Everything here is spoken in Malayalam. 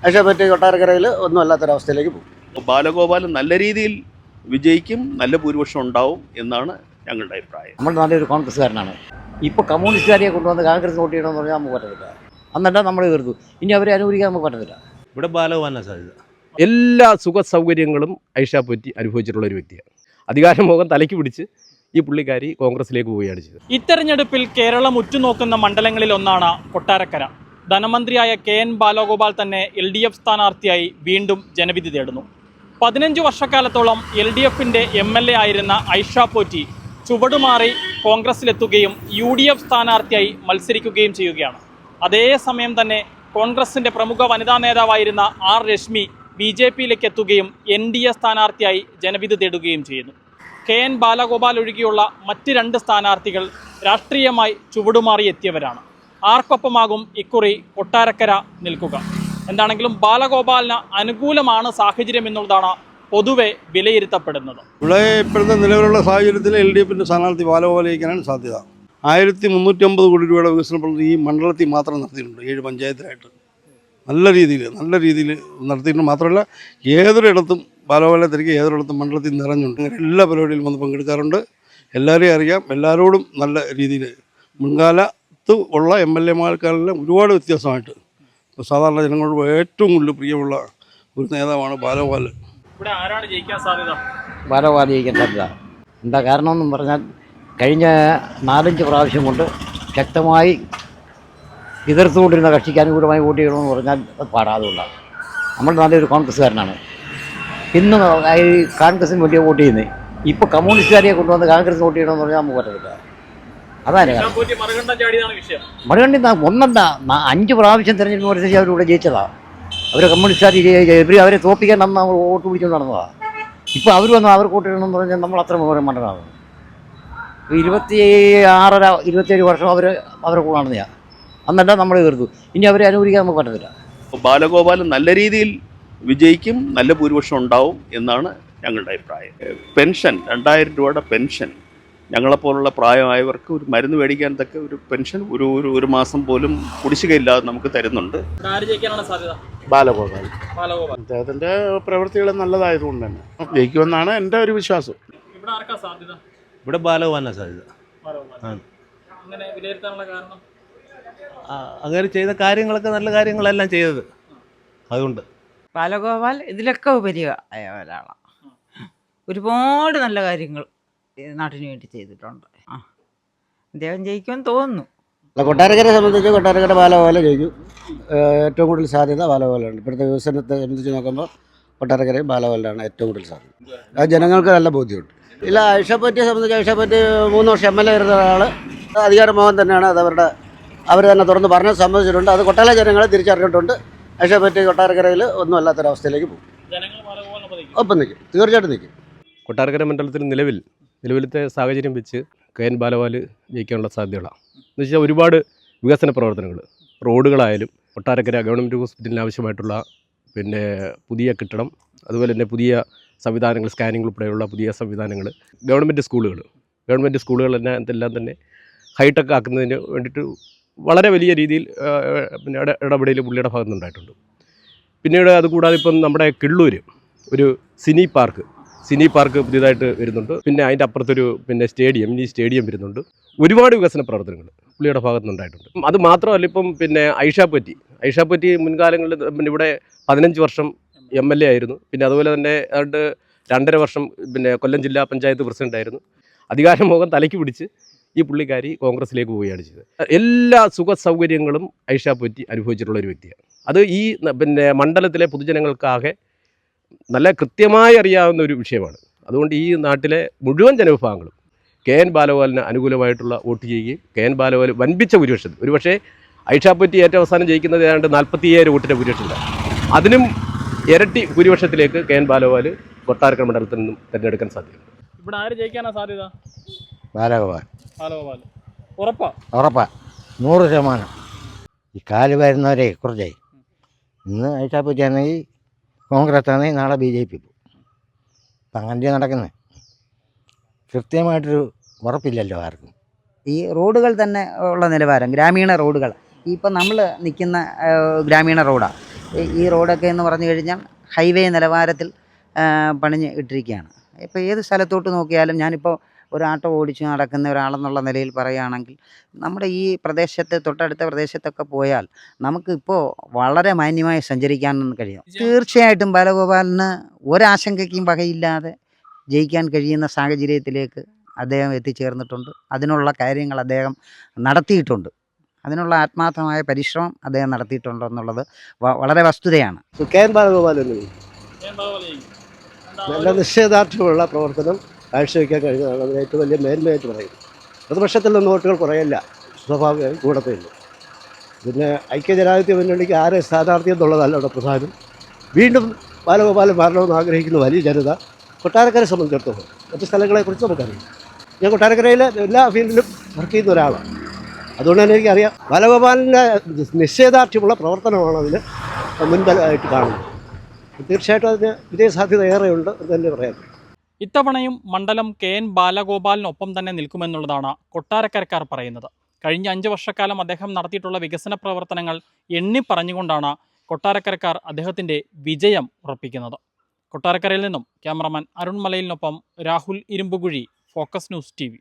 പക്ഷേ പറ്റി കൊട്ടാരക്കരയിൽ ഒന്നും അല്ലാത്തൊരവസ്ഥയിലേക്ക് പോകും. ബാലഗോപാൽ നല്ല രീതിയിൽ വിജയിക്കും, നല്ല ഭൂരിപക്ഷം ഉണ്ടാവും എന്നാണ് ഞങ്ങളുടെ അഭിപ്രായം. നമ്മൾ നല്ലൊരു കോൺഗ്രസ്സുകാരനാണ്. ഇപ്പോൾ കമ്മ്യൂണിസ്റ്റുകാരെ കൊണ്ടുവന്ന് കോൺഗ്രസ് വോട്ട് ചെയ്യണമെന്ന് പറഞ്ഞാൽ നമുക്ക് പറ്റത്തില്ല. അന്നിട്ടാൽ നമ്മൾ കരുതു ഇനി അവരെ അനുകൂലിക്കാൻ നമുക്ക് പറ്റത്തില്ല. ഇവിടെ ബാലഗോപാലിനാണ് സാധ്യത. എല്ലാ സുഖ സൗകര്യങ്ങളും ഐഷ പറ്റി അനുഭവിച്ചിട്ടുള്ള ഒരു വ്യക്തിയാണ്. അധികാരമോഹം തലയ്ക്ക് പിടിച്ച് ഈ പുള്ളിക്കാരി കോൺഗ്രസിലേക്ക് പോവുകയാണ് ചെയ്തത്. ഇത്തെരഞ്ഞെടുപ്പിൽ കേരളം ഉറ്റുനോക്കുന്ന മണ്ഡലങ്ങളിൽ ഒന്നാണ് കൊട്ടാരക്കര. ധനമന്ത്രിയായ KN ബാലഗോപാൽ തന്നെ LDF സ്ഥാനാർത്ഥിയായി വീണ്ടും ജനവിധി തേടുന്നു. 15 വർഷക്കാലത്തോളം LDFിൻ്റെ MLA ആയിരുന്ന ഐഷ പോറ്റി ചുവടുമാറി കോൺഗ്രസിലെത്തുകയും UDF സ്ഥാനാർത്ഥിയായി മത്സരിക്കുകയും ചെയ്യുകയാണ്. അതേസമയം തന്നെ കോൺഗ്രസിൻ്റെ പ്രമുഖ വനിതാ നേതാവായിരുന്ന R രശ്മി BJPയിലേക്ക് എത്തുകയും NDA സ്ഥാനാർത്ഥിയായി ജനവിധി തേടുകയും ചെയ്യുന്നു. KN ബാലഗോപാൽ ഒഴികെയുള്ള മറ്റ് 2 സ്ഥാനാർത്ഥികൾ രാഷ്ട്രീയമായി ചുവടുമാറി എത്തിയവരാണ്. ആർക്കൊപ്പമാകും ഇക്കുറി കൊട്ടാരക്കര നിൽക്കുക? എന്താണെങ്കിലും ബാലഗോപാലിന് അനുകൂലമാണ് സാഹചര്യം എന്നുള്ളതാണ് പൊതുവെ വിലയിരുത്തപ്പെടുന്നത്. ഇവിടെ ഇപ്പോഴത്തെ നിലവിലുള്ള സാഹചര്യത്തിൽ LDFിൻ്റെ സ്ഥാനാർത്ഥി ബാലഗോപാലിക്കാനാണ് സാധ്യത. 1350 കോടി രൂപയുടെ വികസന പ്രവൃത്തി ഈ മണ്ഡലത്തിൽ മാത്രം നടത്തിയിട്ടുണ്ട്. 7 പഞ്ചായത്തിലായിട്ട് നല്ല രീതിയിൽ നടത്തിയിട്ടുണ്ട്. മാത്രമല്ല ഏതൊരിടത്തും ബാലഗോപാലെ തിരക്കി ഏതൊരിടത്തും മണ്ഡലത്തിൽ നിറഞ്ഞുണ്ട്. എല്ലാ പരിപാടിയിലും വന്ന് പങ്കെടുക്കാറുണ്ട്. എല്ലാവരെയും അറിയാം. എല്ലാവരോടും നല്ല രീതിയിൽ മുൻകാലത്ത് ഉള്ള MLA-മാർക്കെല്ലാം ഒരുപാട് വ്യത്യാസമായിട്ട് ഇപ്പോൾ സാധാരണ ജനങ്ങളോട് ഏറ്റവും കൂടുതൽ പ്രിയമുള്ള ഒരു നേതാവാണ് ബാലഗോപാൽ. ഇവിടെ ആരാണ് ജയിക്കാൻ സാധ്യത? ബാലഗോപാൽ ജയിക്കാൻ സാധ്യത. എന്താ കാരണമെന്നും പറഞ്ഞാൽ കഴിഞ്ഞ 4-5 പ്രാവശ്യം കൊണ്ട് ശക്തമായി എതിർത്തുകൊണ്ടിരുന്ന കക്ഷിക്ക് അനുകൂലമായി വോട്ട് ചെയ്യണമെന്ന് പറഞ്ഞാൽ അത് പാടാതുകൊണ്ടാണ്. നമ്മൾ നല്ലൊരു കോൺഗ്രസ്സുകാരനാണ്. ഇന്ന് ഈ കോൺഗ്രസിന് വേണ്ടി വോട്ട് ചെയ്യുന്നത്. ഇപ്പോൾ കമ്മ്യൂണിസ്റ്റുകാരെ കൊണ്ടുവന്ന് കോൺഗ്രസ് വോട്ട് ചെയ്യണമെന്ന് പറഞ്ഞാൽ നമുക്ക് പറ്റത്തില്ല. അതാണ് മറുകണ്ടി ഒന്നല്ല 5 പ്രാവശ്യം തിരഞ്ഞെടുപ്പ് മത്സരിച്ച് അവരിവിടെ ജയിച്ചതാണ്. അവർ കമ്മ്യൂണിസ്റ്റുകാർ ഇവർ അവരെ തോപ്പിക്കാൻ നമ്മൾ വോട്ട് പിടിച്ചുകൊണ്ട് നടന്നതാണ്. ഇപ്പോൾ അവർ വന്ന് അവർ വോട്ട് ചെയ്യണമെന്ന് പറഞ്ഞാൽ നമ്മൾ അത്ര മണ്ഡലമാണ്. 27 വർഷം അവരെ കൂടെ നടന്നതാണ്. എന്നിട്ടാൽ നമ്മൾ കരുതു ഇനി അവരെ അനുകൂലിക്കാൻ നമുക്ക് പറ്റത്തില്ല. ബാലഗോപാൽ നല്ല രീതിയിൽ വിജയിക്കും, നല്ല ഭൂരിപക്ഷം ഉണ്ടാവും എന്നാണ് ഞങ്ങളുടെ അഭിപ്രായം. പെൻഷൻ 2000 രൂപയുടെ പെൻഷൻ ഞങ്ങളെപ്പോലുള്ള പ്രായമായവർക്ക് ഒരു മരുന്ന് മേടിക്കാൻ തക്ക ഒരു പെൻഷൻ ഒരു മാസം പോലും കുടിശ്ശികയില്ലാതെ നമുക്ക് തരുന്നുണ്ട്. ബാലഗോപാൽ അദ്ദേഹത്തിൻ്റെ പ്രവൃത്തികൾ നല്ലതായതുകൊണ്ട് തന്നെ ജയിക്കുമെന്നാണ് എൻ്റെ ഒരു വിശ്വാസം. ഇവിടെ ബാലഗോപാലിനാണ് സാധ്യത. അങ്ങനെ ചെയ്ത കാര്യങ്ങളൊക്കെ നല്ല കാര്യങ്ങളെല്ലാം ചെയ്തത് അതുകൊണ്ട് ബാലഗോപാൽ ഇതിലൊക്കെ ഉപരിയായ ഒരാളാണ്. ഒരുപാട് നല്ല കാര്യങ്ങൾ നാട്ടിന് വേണ്ടി ചെയ്തിട്ടുണ്ട്. അദ്ദേഹം ജയിക്കുമെന്ന് തോന്നുന്നു. കൊട്ടാരക്കരയെ സംബന്ധിച്ച് കൊട്ടാരക്കര ബാലഗോപാൽ ജയിക്കും. ഏറ്റവും കൂടുതൽ സാധ്യത ബാലഗോപാലാണ്. ഇപ്പോഴത്തെ വികസനത്തെ സംബന്ധിച്ച് നോക്കുമ്പോൾ കൊട്ടാരക്കരയിൽ ബാലഗോപാലാണ് ഏറ്റവും കൂടുതൽ സാധ്യത. അത് ജനങ്ങൾക്ക് നല്ല ബോധ്യമുണ്ട്. ഇല്ല, ഐഷ പറ്റിയെ സംബന്ധിച്ച് ഐഷ പറ്റി 3 വർഷം MLA ആയിരുന്ന ഒരാൾ അധികാരമോഹൻ തന്നെയാണ്. അത് അവർ തന്നെ തുറന്ന് പറഞ്ഞ് സമ്മതിച്ചിട്ടുണ്ട്. അത് കൊട്ടാര ജനങ്ങളെ തിരിച്ചറിഞ്ഞിട്ടുണ്ട്. ഐഷ പറ്റി കൊട്ടാരക്കരയിൽ ഒന്നും അല്ലാത്തൊരവസ്ഥയിലേക്ക് പോകും. ഒപ്പം നിൽക്കും, തീർച്ചയായിട്ടും നിൽക്കും. കൊട്ടാരക്കര മണ്ഡലത്തിൽ നിലവിലത്തെ സാഹചര്യം വെച്ച് KN ബാലഗോപാൽ ജയിക്കാനുള്ള സാധ്യതകളാണ്. എന്ന് വെച്ചാൽ ഒരുപാട് വികസന പ്രവർത്തനങ്ങൾ, റോഡുകളായാലും കൊട്ടാരക്കര ഗവൺമെൻറ് ഹോസ്പിറ്റലിന് ആവശ്യമായിട്ടുള്ള പുതിയ കെട്ടിടം, അതുപോലെ തന്നെ പുതിയ സംവിധാനങ്ങൾ, സ്കാനിംഗ് ഉൾപ്പെടെയുള്ള പുതിയ സംവിധാനങ്ങൾ, ഗവൺമെൻറ് സ്കൂളുകൾ എല്ലാം തന്നെ ഹൈടെക് ആക്കുന്നതിന് വേണ്ടിയിട്ട് വളരെ വലിയ രീതിയിൽ ഇടപെടൽ പുള്ളിയുടെ ഭാഗത്ത് നിന്നുണ്ടായിട്ടുണ്ട്. പിന്നീട് അതുകൂടാതെ ഇപ്പം നമ്മുടെ കിള്ളൂർ ഒരു സിനി പാർക്ക് പുതിയതായിട്ട് വരുന്നുണ്ട്. പിന്നെ അതിൻ്റെ അപ്പുറത്തൊരു മിനി സ്റ്റേഡിയം വരുന്നുണ്ട്. ഒരുപാട് വികസന പ്രവർത്തനങ്ങൾ പുള്ളിയുടെ ഭാഗത്ത് നിന്നുണ്ടായിട്ടുണ്ട്. അത് മാത്രമല്ല ഇപ്പം ഐഷ പറ്റി മുൻകാലങ്ങളിൽ ഇവിടെ 15 വർഷം MLA ആയിരുന്നു. പിന്നെ അതുപോലെ തന്നെ 2.5 വർഷം കൊല്ലം ജില്ലാ പഞ്ചായത്ത് പ്രസിഡൻ്റായിരുന്നു. അധികാരമോഹം തലയ്ക്ക് പിടിച്ച് ഈ പുള്ളിക്കാരി കോൺഗ്രസിലേക്ക് പോവുകയാണ് ചെയ്തത്. എല്ലാ സുഖ സൗകര്യങ്ങളും ഐഷ പറ്റി അനുഭവിച്ചിട്ടുള്ള ഒരു വ്യക്തിയാണ്. അത് ഈ മണ്ഡലത്തിലെ പൊതുജനങ്ങൾക്കാകെ നല്ല കൃത്യമായി അറിയാവുന്ന ഒരു വിഷയമാണ്. അതുകൊണ്ട് ഈ നാട്ടിലെ മുഴുവൻ ജനവിഭാഗങ്ങളും KN ബാലഗോപാലിന് അനുകൂലമായിട്ടുള്ള വോട്ട് ചെയ്യുകയും KN ബാലഗോപാൽ വൻപിച്ച ഭൂരിപക്ഷത്തിൽ, ഒരുപക്ഷേ ഐഷ പറ്റി ഏറ്റവും അവസാനം ജയിക്കുന്നത് ഏതാണ്ട് 47 വോട്ടിൻ്റെ ഭൂരിപക്ഷത്തിലാണ്. അതിനും ഇരട്ടി ഭൂരിപക്ഷത്തിലേക്ക് KN ബാലഗോപാൽ കൊട്ടാരക്കര മണ്ഡലത്തിൽ നിന്നും തിരഞ്ഞെടുക്കാൻ സാധ്യതയുണ്ട്. ഇവിടെ ആര് ജയിക്കാനാണ് സാധ്യത? ബാലഗോപാൽ ഉറപ്പാ 100%. ഈ കാല് വരുന്നവരെ കുറച്ചായി. ഇന്ന് ഐഷ പറ്റിയാണെങ്കിൽ കോൺഗ്രസ് ആണെങ്കിൽ നാളെ BJP പോകും. അപ്പം അങ്ങനെ നടക്കുന്നത്. കൃത്യമായിട്ടൊരു ഉറപ്പില്ലല്ലോ ആർക്കും. ഈ റോഡുകൾ തന്നെ ഉള്ള നിലവാരം, ഗ്രാമീണ റോഡുകൾ, ഇപ്പം നമ്മൾ നിൽക്കുന്ന ഗ്രാമീണ റോഡാണ്. ഈ റോഡൊക്കെ എന്ന് പറഞ്ഞു കഴിഞ്ഞാൽ ഹൈവേ നിലവാരത്തിൽ പണിഞ്ഞ് ഇട്ടിരിക്കുകയാണ്. ഇപ്പോൾ ഏത് സ്ഥലത്തോട്ട് നോക്കിയാലും ഞാനിപ്പോൾ ഒരു ആട്ടോ ഓടിച്ച് നടക്കുന്ന ഒരാളെന്നുള്ള നിലയിൽ പറയുകയാണെങ്കിൽ നമ്മുടെ ഈ പ്രദേശത്ത് തൊട്ടടുത്ത പ്രദേശത്തൊക്കെ പോയാൽ നമുക്കിപ്പോൾ വളരെ മാന്യമായി സഞ്ചരിക്കാനൊന്നും കഴിയും. തീർച്ചയായിട്ടും ബാലഗോപാലിന് ഒരാശങ്കയ്ക്കും വകയില്ലാതെ ജയിക്കാൻ കഴിയുന്ന സാഹചര്യത്തിലേക്ക് അദ്ദേഹം എത്തിച്ചേർന്നിട്ടുണ്ട്. അതിനുള്ള കാര്യങ്ങൾ അദ്ദേഹം നടത്തിയിട്ടുണ്ട്. അതിനുള്ള ആത്മാർത്ഥമായ പരിശ്രമം അദ്ദേഹം നടത്തിയിട്ടുണ്ടെന്നുള്ളത് വളരെ വസ്തുതയാണ്. കെ എൻ ബാലഗോപാലൻ നല്ല നിശ്ചയദാർഢ്യമുള്ള പ്രവർത്തനം കാഴ്ചവെക്കാൻ കഴിഞ്ഞതാണ് അതിന് ഏറ്റവും വലിയ മേന്മയായിട്ട് പറയുന്നത്. പ്രതിപക്ഷത്തിൽ നിന്ന് വോട്ടുകൾ കുറയല്ല, സ്വാഭാവികമായും കൂടത്തേയുള്ളൂ. പിന്നെ ഐക്യജനാധിപത്യ മുന്നണിക്ക് ആരെ സ്ഥാനാർത്ഥി എന്നുള്ളതല്ല അവിടെ പ്രധാനം. വീണ്ടും ബാലഗോപാലൻ മാറണമെന്ന് ആഗ്രഹിക്കുന്ന വലിയ ജനത കൊട്ടാരക്കരയെ സംബന്ധിച്ചിടത്തോളം മറ്റ് സ്ഥലങ്ങളെക്കുറിച്ച് നമുക്കറിയാം. ഞാൻ കൊട്ടാരക്കരയിലെ എല്ലാ ഫീൽഡിലും വർക്ക് ചെയ്യുന്ന ഒരാളാണ്. അതുകൊണ്ട് തന്നെ എനിക്കറിയാം ബാലഗോപാലിൻ്റെ നിശ്ചയദാർഢ്യമുള്ള പ്രവർത്തനമാണ് അതിന് മുൻപലായിട്ട് കാണുന്നത്. തീർച്ചയായിട്ടും അതിന് വിജയസാധ്യത ഏറെയുണ്ട് എന്ന് തന്നെ പറയാം. ഇത്തവണയും മണ്ഡലം KN ബാലഗോപാലിനൊപ്പം തന്നെ നിൽക്കുമെന്നുള്ളതാണ് കൊട്ടാരക്കരക്കാർ പറയുന്നത്. കഴിഞ്ഞ 5 വർഷക്കാലം അദ്ദേഹം നടത്തിയിട്ടുള്ള വികസന പ്രവർത്തനങ്ങൾ എണ്ണി പറഞ്ഞുകൊണ്ടാണ് കൊട്ടാരക്കരക്കാർ അദ്ദേഹത്തിൻ്റെ വിജയം ഉറപ്പിക്കുന്നത്. കൊട്ടാരക്കരയിൽ നിന്നും ക്യാമറമാൻ അരുൺ മലയിലിനൊപ്പം Rahul Irumpukuzhi, focus news TV.